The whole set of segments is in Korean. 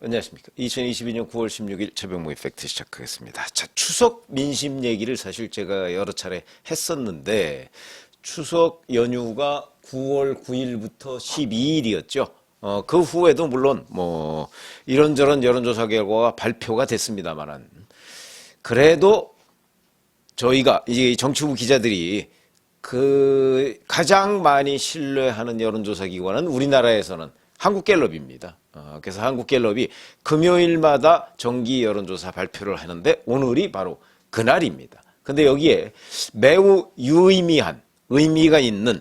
안녕하십니까. 2022년 9월 16일 최병무 이펙트 시작하겠습니다. 자, 추석 민심 얘기를 사실 제가 여러 차례 했었는데, 추석 연휴가 9월 9일부터 12일이었죠. 그 후에도 물론 뭐 이런저런 여론조사 결과가 발표가 됐습니다만은, 그래도 저희가 이제 정치부 기자들이 그 가장 많이 신뢰하는 여론조사 기관은 우리나라에서는 한국갤럽입니다. 그래서 한국갤럽이 금요일마다 정기 여론조사 발표를 하는데 오늘이 바로 그날입니다. 근데 여기에 매우 유의미한, 의미가 있는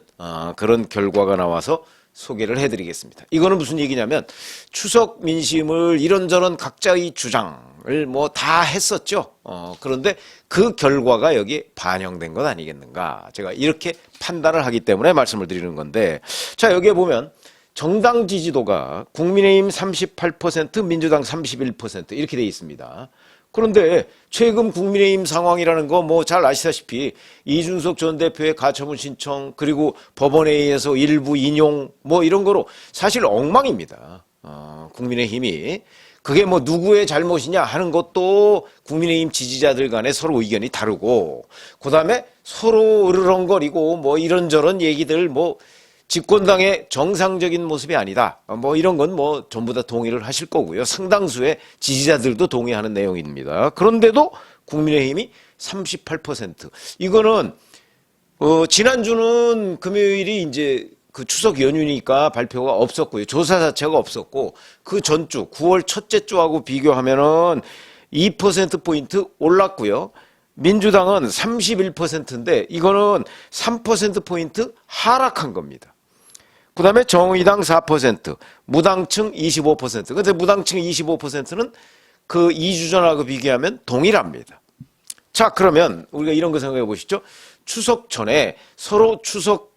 그런 결과가 나와서 소개를 해드리겠습니다. 이거는 무슨 얘기냐면 추석 민심을 이런저런 각자의 주장을 뭐 다 했었죠. 그런데 그 결과가 여기 반영된 것 아니겠는가. 제가 이렇게 판단을 하기 때문에 말씀을 드리는 건데, 자, 여기에 보면 정당 지지도가 국민의힘 38%, 민주당 31% 이렇게 돼 있습니다. 그런데 최근 국민의힘 상황이라는 거 뭐 잘 아시다시피 이준석 전 대표의 가처분 신청, 그리고 법원에 의해서 일부 인용 뭐 이런 거로 사실 엉망입니다. 국민의힘이. 그게 뭐 누구의 잘못이냐 하는 것도 국민의힘 지지자들 간에 서로 의견이 다르고, 그 다음에 서로 으르렁거리고 뭐 이런저런 얘기들, 뭐 집권당의 정상적인 모습이 아니다, 뭐 이런 건 뭐 전부 다 동의를 하실 거고요. 상당수의 지지자들도 동의하는 내용입니다. 그런데도 국민의힘이 38%. 이거는 지난주는 금요일이 이제 그 추석 연휴니까 발표가 없었고요. 조사 자체가 없었고, 그 전주 9월 첫째 주하고 비교하면은 2%포인트 올랐고요. 민주당은 31%인데 이거는 3%포인트 하락한 겁니다. 그 다음에 정의당 4%, 무당층 25%. 근데 무당층 25%는 그 2주 전하고 비교하면 동일합니다. 자, 그러면 우리가 이런 거 생각해 보시죠. 추석 전에 서로 추석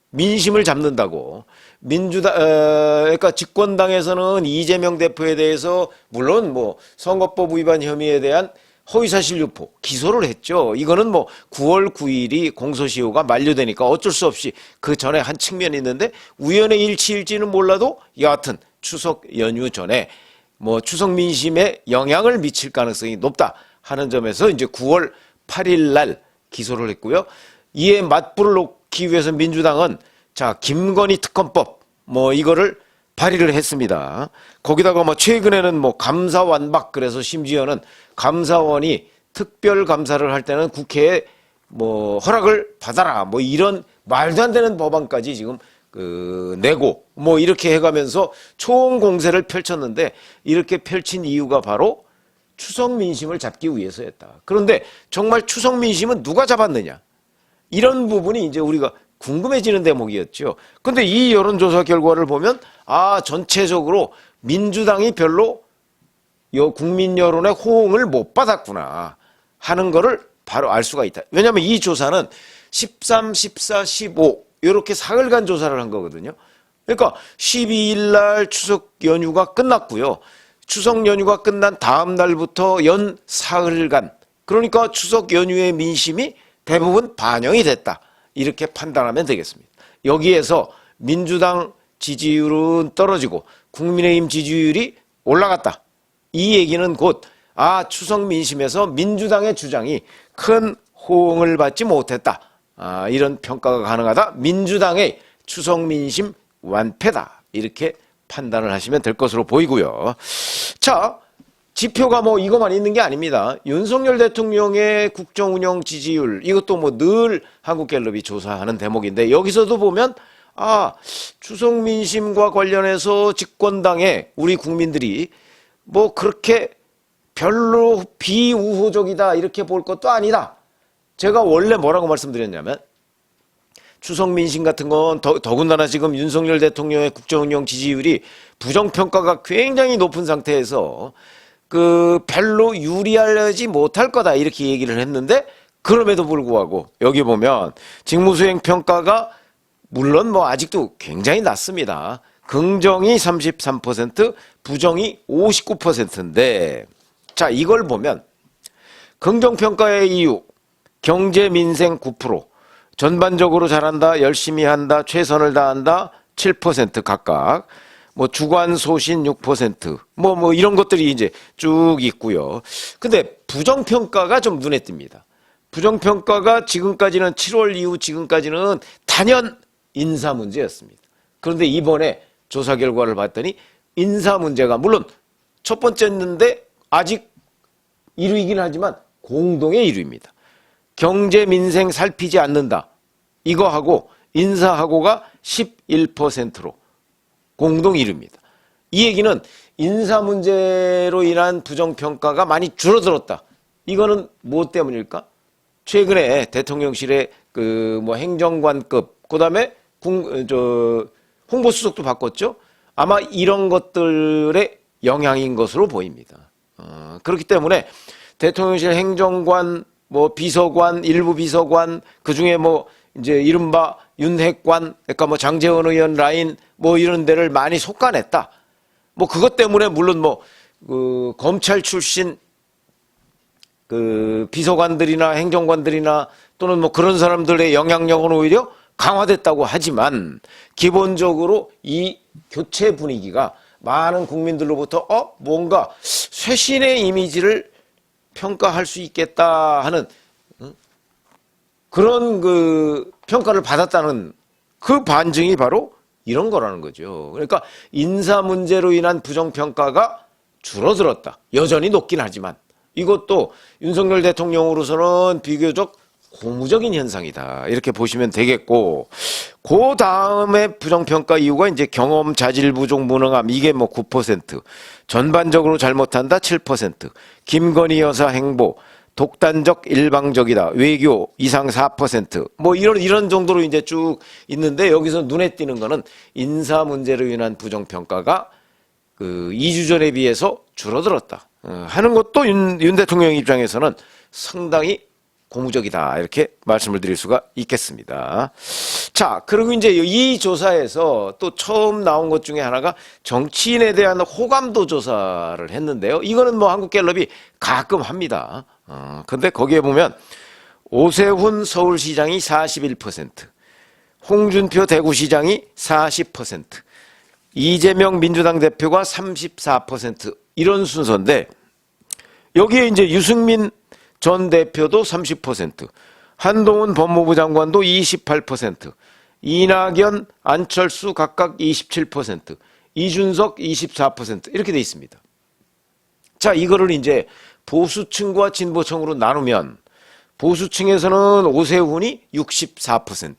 민심을 잡는다고 그러니까 집권당에서는 이재명 대표에 대해서 물론 뭐 선거법 위반 혐의에 대한 허위사실 유포 기소를 했죠. 이거는 뭐 9월 9일이 공소시효가 만료되니까 어쩔 수 없이 그 전에 한 측면이 있는데, 우연의 일치일지는 몰라도 여하튼 추석 연휴 전에 뭐 추석 민심에 영향을 미칠 가능성이 높다 하는 점에서 이제 9월 8일 날 기소를 했고요. 이에 맞불을 놓기 위해서 민주당은 자, 김건희 특검법 뭐 이거를 발의를 했습니다. 거기다가 뭐 최근에는 뭐 감사완박, 그래서 심지어는 감사원이 특별 감사를 할 때는 국회에 뭐 허락을 받아라, 뭐 이런 말도 안 되는 법안까지 지금 내고 뭐 이렇게 해가면서 총 공세를 펼쳤는데, 이렇게 펼친 이유가 바로 추석 민심을 잡기 위해서였다. 그런데 정말 추석 민심은 누가 잡았느냐, 이런 부분이 이제 우리가 궁금해지는 대목이었죠. 근데 이 여론조사 결과를 보면 전체적으로 민주당이 별로 국민 여론의 호응을 못 받았구나 하는 거를 바로 알 수가 있다. 왜냐하면 이 조사는 13, 14, 15 이렇게 사흘간 조사를 한 거거든요. 그러니까 12일 날 추석 연휴가 끝났고요. 추석 연휴가 끝난 다음 날부터 연 사흘간, 그러니까 추석 연휴의 민심이 대부분 반영이 됐다, 이렇게 판단하면 되겠습니다. 여기에서 민주당 지지율은 떨어지고 국민의힘 지지율이 올라갔다. 이 얘기는 곧 추석 민심에서 민주당의 주장이 큰 호응을 받지 못했다, 이런 평가가 가능하다. 민주당의 추석 민심 완패다, 이렇게 판단을 하시면 될 것으로 보이고요. 자, 지표가 뭐 이것만 있는 게 아닙니다. 윤석열 대통령의 국정운영 지지율, 이것도 뭐 늘 한국갤럽이 조사하는 대목인데, 여기서도 보면 추석 민심과 관련해서 집권당의 우리 국민들이 뭐 그렇게 별로 비우호적이다 이렇게 볼 것도 아니다. 제가 원래 뭐라고 말씀드렸냐면, 추석 민심 같은 건 더군다나 지금 윤석열 대통령의 국정운영 지지율이 부정평가가 굉장히 높은 상태에서 별로 유리하지 못할 거다, 이렇게 얘기를 했는데, 그럼에도 불구하고 여기 보면 직무수행 평가가 물론 뭐 아직도 굉장히 낮습니다. 긍정이 33%, 부정이 59%인데, 자, 이걸 보면 긍정평가의 이유, 경제 민생 9%, 전반적으로 잘한다, 열심히 한다, 최선을 다한다 7% 각각, 뭐 주관 소신 6%, 뭐 이런 것들이 이제 쭉 있고요. 근데 부정평가가 좀 눈에 띕니다. 부정평가가 지금까지는 7월 이후 지금까지는 단연 인사 문제였습니다. 그런데 이번에 조사 결과를 봤더니 인사 문제가 물론 첫 번째였는데 아직 1위이긴 하지만 공동의 1위입니다. 경제 민생 살피지 않는다. 이거하고 인사하고가 11%로 공동 1위입니다. 이 얘기는 인사 문제로 인한 부정평가가 많이 줄어들었다. 이거는 무엇 때문일까? 최근에 대통령실의 그 뭐 행정관급, 그 다음에 홍보수석도 바꿨죠. 아마 이런 것들의 영향인 것으로 보입니다. 그렇기 때문에 대통령실 행정관, 뭐 비서관, 일부 비서관, 그 중에 뭐 이제 이른바 윤핵관, 그러니까 뭐 장제원 의원 라인 뭐 이런 데를 많이 속아냈다. 뭐 그것 때문에 물론 뭐 그 검찰 출신 그 비서관들이나 행정관들이나 또는 뭐 그런 사람들의 영향력은 오히려 강화됐다고 하지만 기본적으로 이 교체 분위기가 많은 국민들로부터 뭔가 쇄신의 이미지를 평가할 수 있겠다 하는 그런 그 평가를 받았다는 그 반증이 바로 이런 거라는 거죠. 그러니까 인사 문제로 인한 부정평가가 줄어들었다. 여전히 높긴 하지만 이것도 윤석열 대통령으로서는 비교적 고무적인 현상이다. 이렇게 보시면 되겠고, 그 다음에 부정평가 이유가 이제 경험, 자질 부족, 무능함, 이게 뭐 9%, 전반적으로 잘못한다 7%, 김건희 여사 행보, 독단적 일방적이다, 외교 이상 4%, 뭐 이런 정도로 이제 쭉 있는데 여기서 눈에 띄는 거는 인사 문제로 인한 부정평가가 그 2주 전에 비해서 줄어들었다 하는 것도 윤 대통령 입장에서는 상당히 고무적이다 이렇게 말씀을 드릴 수가 있겠습니다. 자, 그리고 이제 이 조사에서 또 처음 나온 것 중에 하나가 정치인에 대한 호감도 조사를 했는데요. 이거는 뭐 한국갤럽이 가끔 합니다. 근데 거기에 보면 오세훈 서울시장이 41%, 홍준표 대구시장이 40%, 이재명 민주당 대표가 34% 이런 순서인데 여기에 이제 유승민 전 대표도 30%, 한동훈 법무부 장관도 28%, 이낙연, 안철수 각각 27%, 이준석 24% 이렇게 돼 있습니다. 자, 이거를 이제 보수층과 진보층으로 나누면 보수층에서는 오세훈이 64%,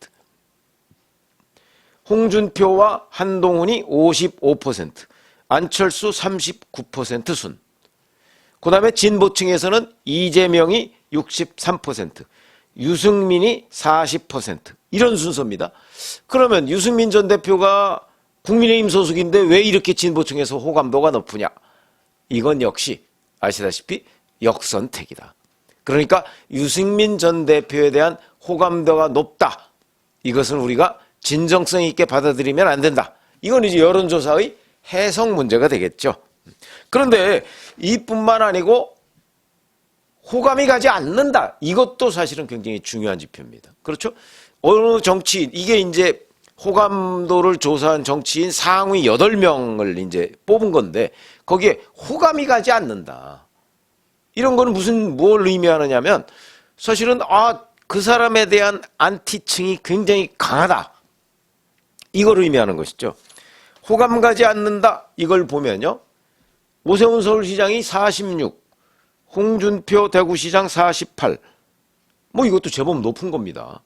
홍준표와 한동훈이 55%, 안철수 39% 순. 그 다음에 진보층에서는 이재명이 63%, 유승민이 40% 이런 순서입니다. 그러면 유승민 전 대표가 국민의힘 소속인데 왜 이렇게 진보층에서 호감도가 높으냐? 이건 역시 아시다시피 역선택이다. 그러니까 유승민 전 대표에 대한 호감도가 높다. 이것은 우리가 진정성 있게 받아들이면 안 된다. 이건 이제 여론조사의 해석 문제가 되겠죠. 그런데 이뿐만 아니고 호감이 가지 않는다. 이것도 사실은 굉장히 중요한 지표입니다. 그렇죠? 어느 정치인, 이게 이제 호감도를 조사한 정치인 상위 8명을 이제 뽑은 건데 거기에 호감이 가지 않는다. 이런 거는 뭘 의미하느냐면 사실은 그 사람에 대한 안티층이 굉장히 강하다. 이걸 의미하는 것이죠. 호감 가지 않는다. 이걸 보면요. 오세훈 서울시장이 46, 홍준표 대구시장 48. 뭐 이것도 제법 높은 겁니다.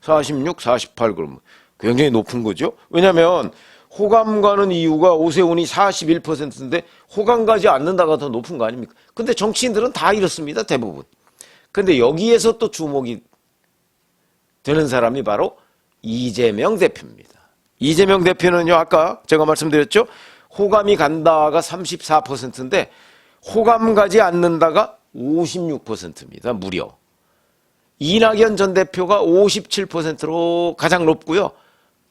46, 48 그러면 굉장히 높은 거죠. 왜냐하면 호감 가는 이유가 오세훈이 41%인데 호감 가지 않는다가 더 높은 거 아닙니까? 근데 정치인들은 다 이렇습니다. 대부분. 근데 여기에서 또 주목이 되는 사람이 바로 이재명 대표입니다. 이재명 대표는요, 아까 제가 말씀드렸죠? 호감이 간다가 34%인데 호감 가지 않는다가 56%입니다. 무려. 이낙연 전 대표가 57%로 가장 높고요.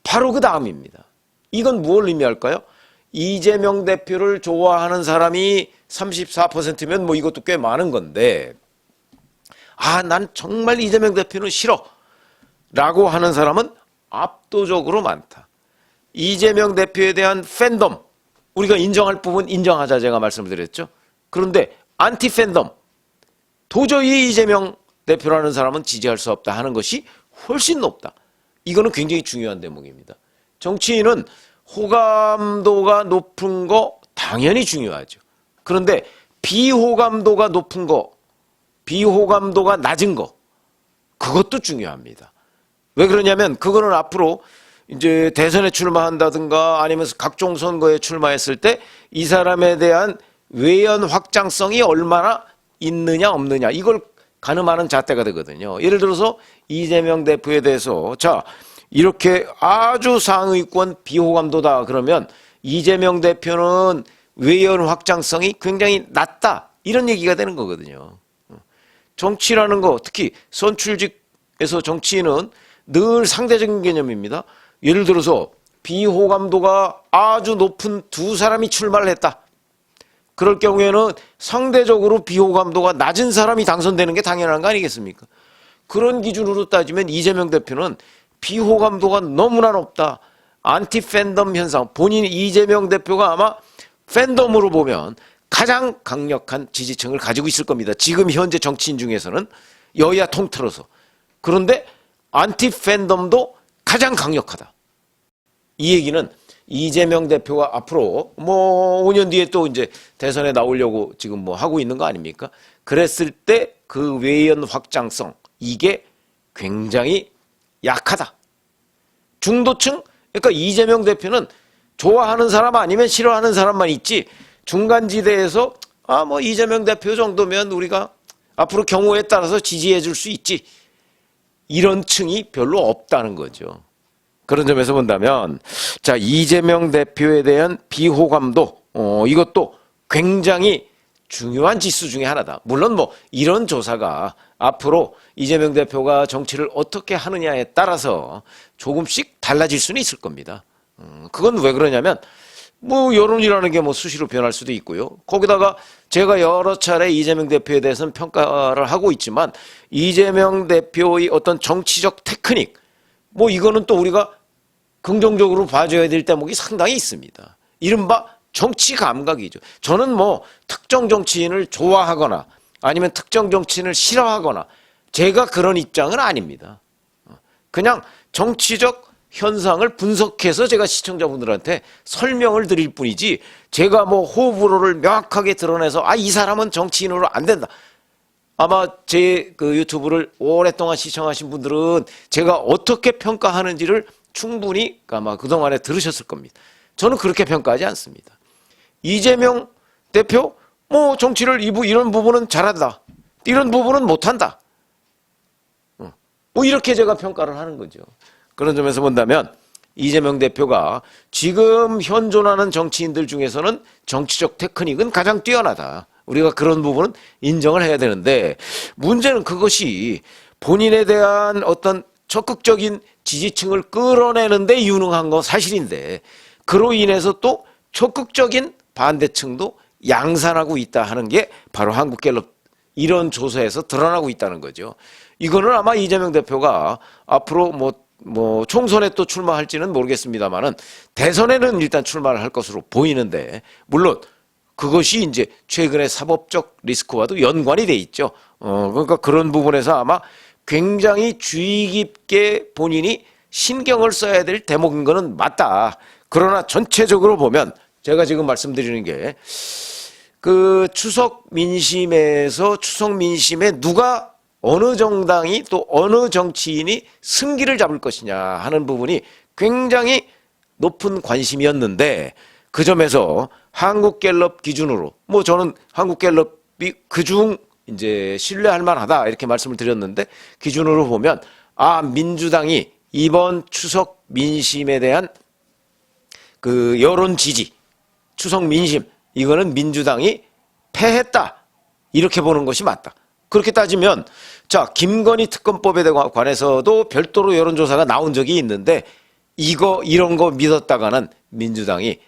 바로 그 다음입니다. 이건 무엇을 의미할까요? 이재명 대표를 좋아하는 사람이 34%면 뭐 이것도 꽤 많은 건데 난 정말 이재명 대표는 싫어 라고 하는 사람은 압도적으로 많다. 이재명 대표에 대한 팬덤, 우리가 인정할 부분 인정하자 제가 말씀을 드렸죠. 그런데 안티 팬덤, 도저히 이재명 대표라는 사람은 지지할 수 없다 하는 것이 훨씬 높다. 이거는 굉장히 중요한 대목입니다. 정치인은 호감도가 높은 거 당연히 중요하죠. 그런데 비호감도가 높은 거, 비호감도가 낮은 거, 그것도 중요합니다. 왜 그러냐면 그거는 앞으로 이제 대선에 출마한다든가 아니면 각종 선거에 출마했을 때 이 사람에 대한 외연 확장성이 얼마나 있느냐 없느냐 이걸 가늠하는 잣대가 되거든요. 예를 들어서 이재명 대표에 대해서 자 이렇게 아주 상위권 비호감도다 그러면 이재명 대표는 외연 확장성이 굉장히 낮다 이런 얘기가 되는 거거든요. 정치라는 거 특히 선출직에서 정치인은 늘 상대적인 개념입니다. 예를 들어서 비호감도가 아주 높은 두 사람이 출마를 했다. 그럴 경우에는 상대적으로 비호감도가 낮은 사람이 당선되는 게 당연한 거 아니겠습니까? 그런 기준으로 따지면 이재명 대표는 비호감도가 너무나 높다. 안티 팬덤 현상. 본인 이재명 대표가 아마 팬덤으로 보면 가장 강력한 지지층을 가지고 있을 겁니다. 지금 현재 정치인 중에서는 여야 통틀어서. 그런데 안티 팬덤도 가장 강력하다. 이 얘기는 이재명 대표가 앞으로 뭐 5년 뒤에 또 이제 대선에 나오려고 지금 뭐 하고 있는 거 아닙니까? 그랬을 때 그 외연 확장성 이게 굉장히 약하다. 중도층 그러니까 이재명 대표는 좋아하는 사람 아니면 싫어하는 사람만 있지 중간지대에서 아 뭐 이재명 대표 정도면 우리가 앞으로 경우에 따라서 지지해 줄 수 있지 이런 층이 별로 없다는 거죠. 그런 점에서 본다면 자 이재명 대표에 대한 비호감도 이것도 굉장히 중요한 지수 중에 하나다. 물론 뭐 이런 조사가 앞으로 이재명 대표가 정치를 어떻게 하느냐에 따라서 조금씩 달라질 수는 있을 겁니다. 그건 왜 그러냐면 뭐 여론이라는 게 뭐 수시로 변할 수도 있고요. 거기다가 제가 여러 차례 이재명 대표에 대해서는 평가를 하고 있지만 이재명 대표의 어떤 정치적 테크닉 뭐 이거는 또 우리가 긍정적으로 봐줘야 될 대목이 상당히 있습니다. 이른바 정치 감각이죠. 저는 뭐 특정 정치인을 좋아하거나 아니면 특정 정치인을 싫어하거나 제가 그런 입장은 아닙니다. 그냥 정치적 현상을 분석해서 제가 시청자분들한테 설명을 드릴 뿐이지 제가 뭐 호불호를 명확하게 드러내서 아, 이 사람은 정치인으로 안 된다. 아마 제 그 유튜브를 오랫동안 시청하신 분들은 제가 어떻게 평가하는지를 충분히 아마 그동안에 들으셨을 겁니다. 저는 그렇게 평가하지 않습니다. 이재명 대표 뭐 정치를 이런 부분은 잘한다. 이런 부분은 못한다. 뭐 이렇게 제가 평가를 하는 거죠. 그런 점에서 본다면 이재명 대표가 지금 현존하는 정치인들 중에서는 정치적 테크닉은 가장 뛰어나다. 우리가 그런 부분은 인정을 해야 되는데 문제는 그것이 본인에 대한 어떤 적극적인 지지층을 끌어내는데 유능한 건 사실인데 그로 인해서 또 적극적인 반대층도 양산하고 있다 하는 게 바로 한국갤럽 이런 조사에서 드러나고 있다는 거죠. 이거는 아마 이재명 대표가 앞으로 뭐 총선에 또 출마할지는 모르겠습니다만은 대선에는 일단 출마를 할 것으로 보이는데 물론 그것이 이제 최근의 사법적 리스크와도 연관이 돼 있죠. 그러니까 그런 부분에서 아마 굉장히 주의 깊게 본인이 신경을 써야 될 대목인 거는 맞다. 그러나 전체적으로 보면 제가 지금 말씀드리는 게 그 추석 민심에 누가 어느 정당이 또 어느 정치인이 승기를 잡을 것이냐 하는 부분이 굉장히 높은 관심이었는데 그 점에서 한국갤럽 기준으로 뭐 저는 한국갤럽이 그중 이제 신뢰할 만하다 이렇게 말씀을 드렸는데 기준으로 보면 아 민주당이 이번 추석 민심에 대한 그 여론 지지 추석 민심 이거는 민주당이 패했다 이렇게 보는 것이 맞다. 그렇게 따지면 자 김건희 특검법에 관해서도 별도로 여론조사가 나온 적이 있는데 이런 거 믿었다가는 민주당이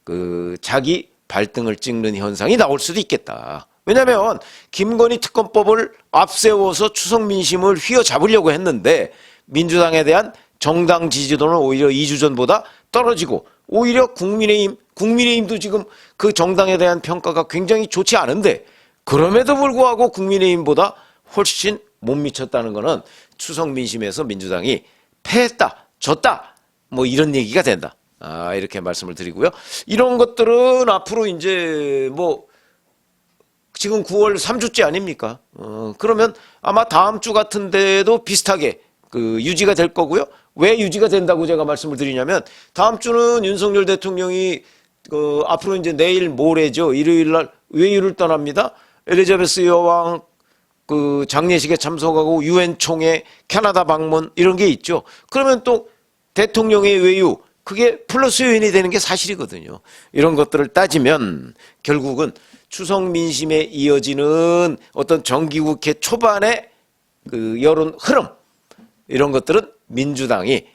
그 자기 발등을 찍는 현상이 나올 수도 있겠다. 왜냐하면 김건희 특검법을 앞세워서 추석 민심을 휘어잡으려고 했는데 민주당에 대한 정당 지지도는 오히려 2주 전보다 떨어지고 오히려 국민의힘도 지금 그 정당에 대한 평가가 굉장히 좋지 않은데 그럼에도 불구하고 국민의힘보다 훨씬 못 미쳤다는 거는 추석 민심에서 민주당이 패했다, 졌다, 뭐 이런 얘기가 된다. 이렇게 말씀을 드리고요. 이런 것들은 앞으로 이제 뭐 지금 9월 3주째 아닙니까? 그러면 아마 다음 주 같은 데도 비슷하게 유지가 될 거고요. 왜 유지가 된다고 제가 말씀을 드리냐면 다음 주는 윤석열 대통령이 앞으로 이제 내일 모레죠. 일요일 날 외유를 떠납니다. 엘리자베스 여왕 장례식에 참석하고 유엔 총회, 캐나다 방문 이런 게 있죠. 그러면 또 대통령의 외유 그게 플러스 요인이 되는 게 사실이거든요. 이런 것들을 따지면 결국은 추석 민심에 이어지는 어떤 정기국회 초반의 여론 흐름 이런 것들은 민주당이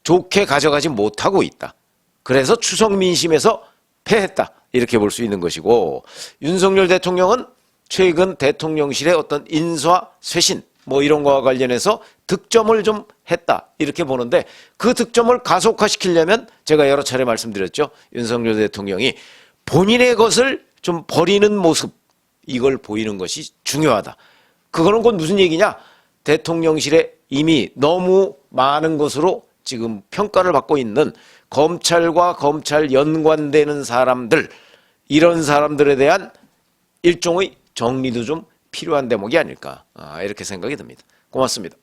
좋게 가져가지 못하고 있다. 그래서 추석 민심에서 패했다. 이렇게 볼 수 있는 것이고 윤석열 대통령은 최근 대통령실의 어떤 인사 쇄신 뭐 이런 거와 관련해서 득점을 좀 했다. 이렇게 보는데 그 득점을 가속화시키려면 제가 여러 차례 말씀드렸죠. 윤석열 대통령이 본인의 것을 좀 버리는 모습 이걸 보이는 것이 중요하다. 그거는 곧 무슨 얘기냐? 대통령실에 이미 너무 많은 것으로 지금 평가를 받고 있는 검찰과 검찰 연관되는 사람들 이런 사람들에 대한 일종의 정리도 좀 필요한 대목이 아닐까 이렇게 생각이 듭니다. 고맙습니다.